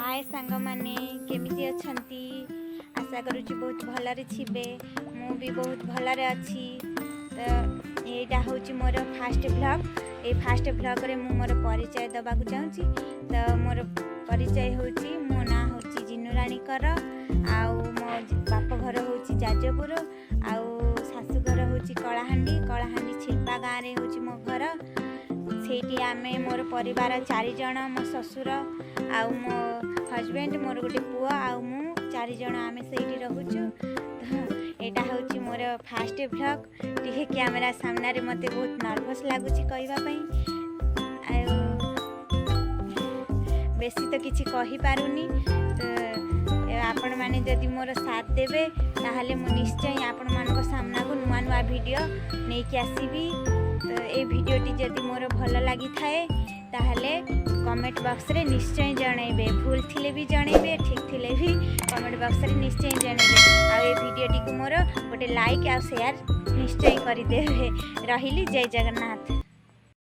हाय सांग माने केमिति अछंती आशा करूची बहुत भलरे छिबे मु भी बहुत भलरे अछि। तो एटा होची मोर फास्ट ब्लॉग। ए फास्ट ब्लॉग रे मु मोर परिचय दबा को चाहूची। तो मोर परिचय होची मो ना होची जिनुरानी कर आउ मो बाप घर होची जाजपुर आउ सासु घर होची कलाहांडी छिल्पा गाँव रे होची मो घर। सेठी आमे मोर परिवार 4 जण मो ससुर आउ मो हस्बैंड मोर गोटे पुआ आउ मु 4 जण आमे सेठी रहूछु। तो एटा होची मोर फास्ट ब्लॉग। टिके कैमरा सामने रे मते बहुत नर्वस लागुची कहबा पई आउ बेसी तो किछि कहि पारुनी। तो आपण माने जदि मोर साथ देबे ताहाले मु निश्चय आपण मानको सामना को नुआ नुआ वीडियो नै कि आसीबी। तो ए वीडियोटी जदि मोर भल लागि थाए ताहले कमेंट बॉक्स रे निश्चय जणैबे। भूल थिले भी जणैबे ठीक थिले भी कमेंट बॉक्स रे निश्चय जणैबे। आ ए वीडियोटी को मोर गोटे लाइक आ शेयर निश्चय करि देबे। रहिली जय जगन्नाथ।